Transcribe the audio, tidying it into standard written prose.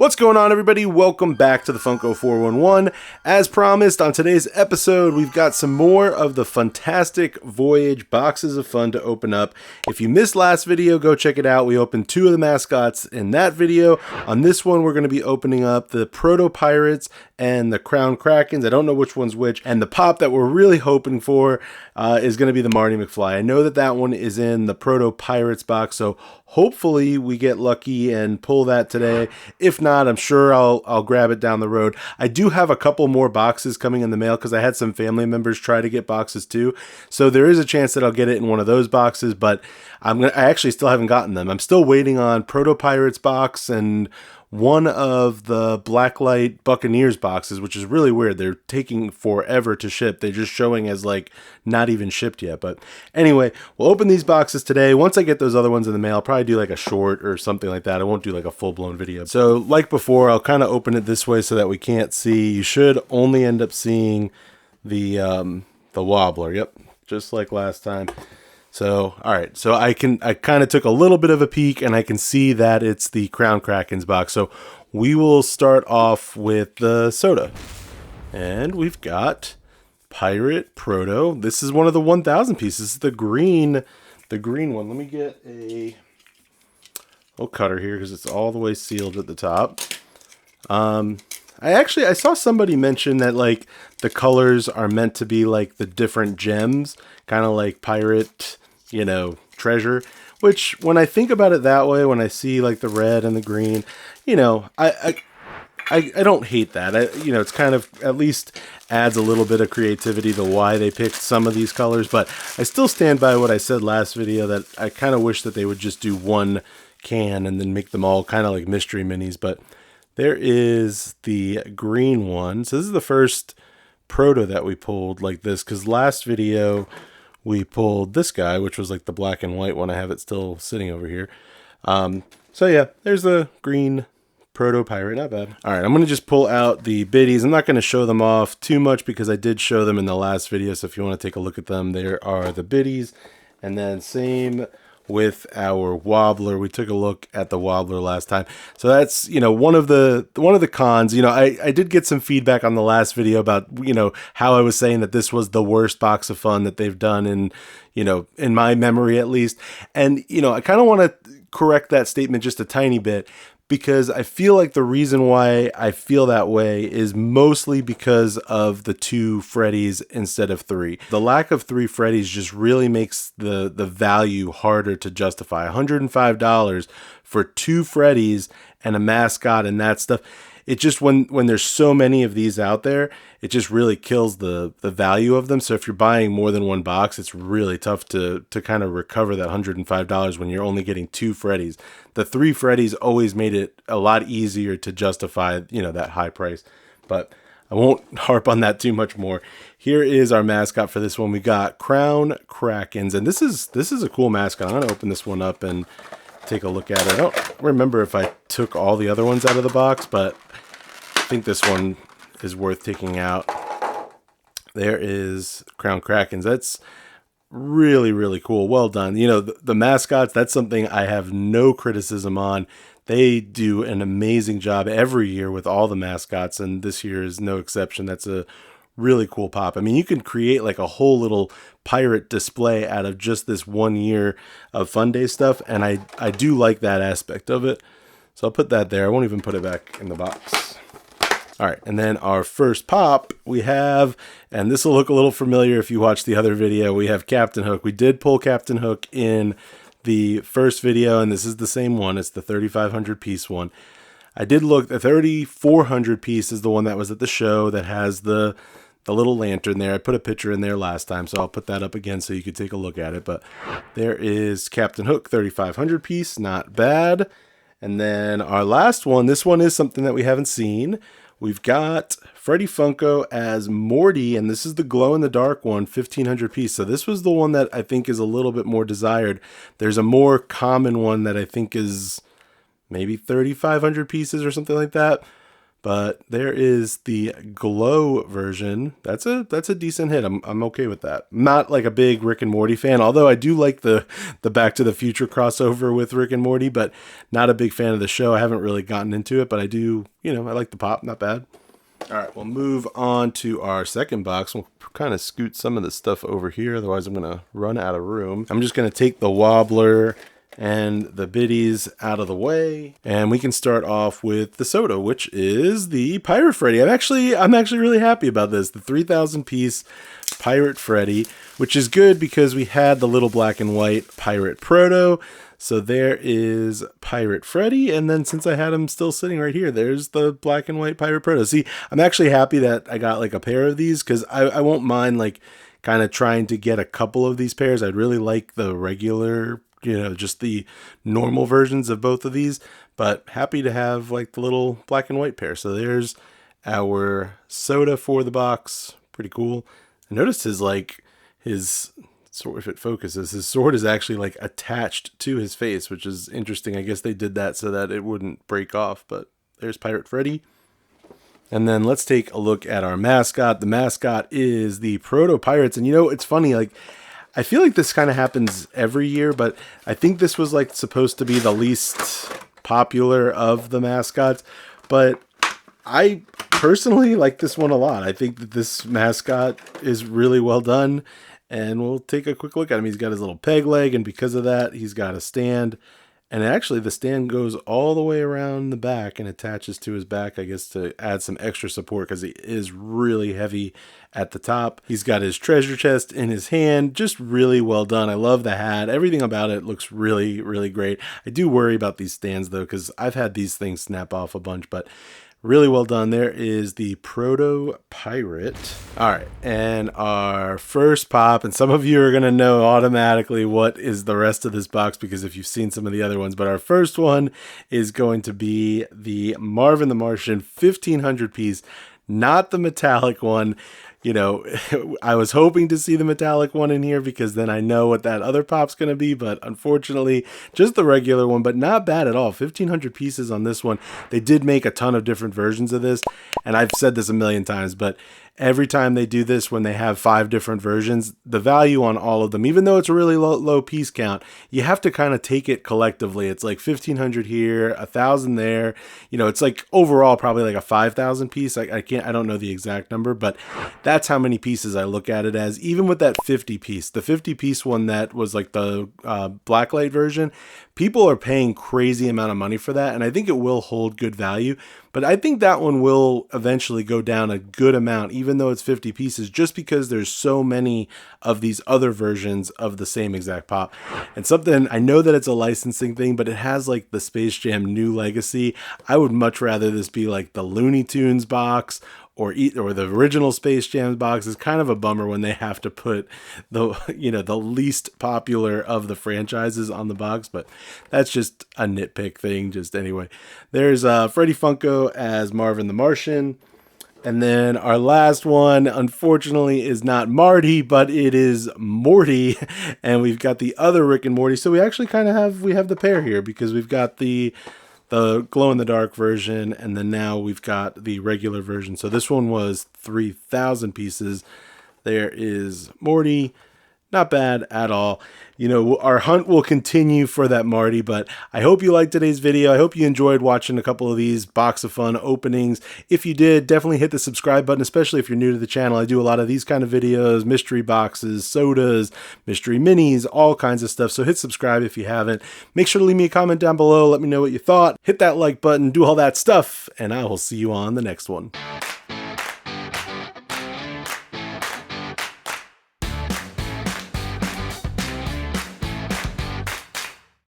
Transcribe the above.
What's going on, everybody? Welcome back to the Funko 411. As promised, on today's episode, we've got some more of the Funtastic Voyage boxes of fun to open up. If you missed last video, go check it out. We opened two of the mascots in that video. On this one, we're going to be opening up the Proto Pirates and the Crown Krakens. I don't know which one's which. And the pop that we're really hoping for is going to be the Marty McFly. I know that that one is in the Proto Pirates box, so hopefully we get lucky and pull that today. If not, I'm sure I'll grab it down the road. I do have a couple more boxes coming in the mail because I had some family members try to get boxes too. So there is a chance that I'll get it in one of those boxes, but I actually still haven't gotten them. I'm still waiting on Proto Pirates box and one of the Blacklight Buccaneers boxes, which is really weird. They're taking forever to ship. They're just showing as like not even shipped yet. But anyway, we'll open these boxes today. Once I get those other ones in the mail, I'll probably do like a short or something like that. I won't do like a full-blown video. So like before, I'll kind of open it this way so that we can't see. You should only end up seeing the wobbler. Yep, just like last time. So, all right, so I kind of took a little bit of a peek and I can see that it's the Crown Krakens box. So we will start off with the soda. And we've got Pirate Proto. This is one of the 1,000 pieces. This is the green one. Let me get a little cutter here because it's all the way sealed at the top. I saw somebody mention that like the colors are meant to be like the different gems, kind of like pirate, treasure, which when I think about it that way, when I see like the red and the green, I don't hate that. It's kind of at least adds a little bit of creativity to why they picked some of these colors, but I still stand by what I said last video that I kind of wish that they would just do one can and then make them all kind of like mystery minis. But there is the green one. So this is the first Proto that we pulled like this, because last video we pulled this guy, which was like the black and white one. I have it still sitting over here. So yeah, there's the green Proto Pirate, not bad. All right, I'm going to just pull out the biddies. I'm not going to show them off too much because I did show them in the last video. So if you want to take a look at them, there are the biddies. And then same with our wobbler. We took a look at the wobbler last time. So that's, one of the cons. I did get some feedback on the last video about, how I was saying that this was the worst box of fun that they've done in my memory at least. And, I kind of want to correct that statement just a tiny bit, because I feel like the reason why I feel that way is mostly because of the 2 Freddys instead of 3. The lack of 3 Freddys just really makes the value harder to justify. $105 for 2 Freddys and a mascot and that stuff. It just, when there's so many of these out there, it just really kills the value of them. So if you're buying more than one box, it's really tough to kind of recover that $105 when you're only getting 2 Freddys. The 3 Freddys always made it a lot easier to justify, that high price. But I won't harp on that too much more. Here is our mascot for this one. We got Crown Krakens, and this is a cool mascot. I'm going to open this one up and take a look at it. I don't remember if I took all the other ones out of the box, but I think this one is worth taking out. There is Crown Krakens. That's really, really cool. Well done. The mascots, that's something I have no criticism on. They do an amazing job every year with all the mascots, and this year is no exception. That's a really cool pop. I mean, you can create like a whole little pirate display out of just this 1 year of Fun Day stuff, and I do like that aspect of it. So I'll put that there. I won't even put it back in the box. All right, and then our first pop we have, and this will look a little familiar if you watch the other video, we have Captain Hook. We did pull Captain Hook in the first video, and this is the same one. It's the 3,500 piece one. I did look, the 3,400 piece is the one that was at the show that has the little lantern there. I put a picture in there last time, so I'll put that up again so you could take a look at it. But there is Captain Hook, 3,500 piece, not bad. And then our last one, this one is something that we haven't seen. We've got Freddy Funko as Morty, and this is the glow-in-the-dark one, 1,500 piece. So this was the one that I think is a little bit more desired. There's a more common one that I think is maybe 3,500 pieces or something like that. But there is the glow version. That's a decent hit. I'm okay with that. Not like a big Rick and Morty fan, although I do like the Back to the Future crossover with Rick and Morty, but not a big fan of the show. I haven't really gotten into it, but I do, I like the pop, not bad. All right, we'll move on to our second box. We'll kind of scoot some of this stuff over here, otherwise I'm going to run out of room. I'm just going to take the wobbler and the biddies out of the way, and we can start off with the soda, which is the Pirate Freddy. I'm actually really happy about this. The 3,000 piece Pirate Freddy, which is good because we had the little black and white Pirate Proto. So there is Pirate Freddy, and then since I had him still sitting right here, there's the black and white Pirate Proto. See, I'm actually happy that I got like a pair of these, because I won't mind like kind of trying to get a couple of these pairs. I'd really like the regular, just the normal versions of both of these, but happy to have like the little black and white pair. So there's our soda for the box. Pretty cool. I noticed his sword, if it focuses, his sword is actually like attached to his face, which is interesting. I guess they did that so that it wouldn't break off, but there's Pirate Freddy. And then let's take a look at our mascot. The mascot is the Proto Pirates. And it's funny, like, I feel like this kind of happens every year, but I think this was like supposed to be the least popular of the mascots, but I personally like this one a lot. I think that this mascot is really well done, and we'll take a quick look at him. He's got his little peg leg, and because of that, he's got a stand. And actually, the stand goes all the way around the back and attaches to his back, I guess, to add some extra support, because he is really heavy at the top. He's got his treasure chest in his hand. Just really well done. I love the hat. Everything about it looks really, really great. I do worry about these stands, though, because I've had these things snap off a bunch, but really well done. There is the Proto Pirate. All right, and our first pop, and some of you are going to know automatically what is the rest of this box, because if you've seen some of the other ones, but our first one is going to be the Marvin the Martian 1500 piece, not the metallic one. I was hoping to see the metallic one in here, because then I know what that other pop's going to be, but unfortunately, just the regular one, but not bad at all. 1,500 pieces on this one. They did make a ton of different versions of this, and I've said this a million times, but every time they do this, when they have 5 different versions, the value on all of them, even though it's a really low piece count, you have to kind of take it collectively. It's like 1,500 here, 1,000 there. It's like overall probably like a 5,000 piece. I don't know the exact number, but that's how many pieces I look at it as. Even with that 50 piece, the 50 piece one that was like the blacklight version, people are paying crazy amount of money for that, and I think it will hold good value. But I think that one will eventually go down a good amount, even though it's 50 pieces, just because there's so many of these other versions of the same exact pop. And something, I know that it's a licensing thing, but it has like the Space Jam New Legacy. I would much rather this be like the Looney Tunes box, or the original Space Jam box. Is kind of a bummer when they have to put the least popular of the franchises on the box, but that's just a nitpick thing. Just anyway, there's Freddy Funko as Marvin the Martian. And then our last one, unfortunately, is not Marty, but it is Morty. And we've got the other Rick and Morty. So we actually kind of have the pair here, because we've got the glow-in-the-dark version, and then now we've got the regular version. So this one was 3,000 pieces. There is Morty. Not bad at all. Our hunt will continue for that Marty, but I hope you liked today's video. I hope you enjoyed watching a couple of these Box of Fun openings. If you did, definitely hit the subscribe button, especially if you're new to the channel. I do a lot of these kind of videos, mystery boxes, sodas, mystery minis, all kinds of stuff. So hit subscribe if you haven't. Make sure to leave me a comment down below. Let me know what you thought. Hit that like button, do all that stuff, and I will see you on the next one.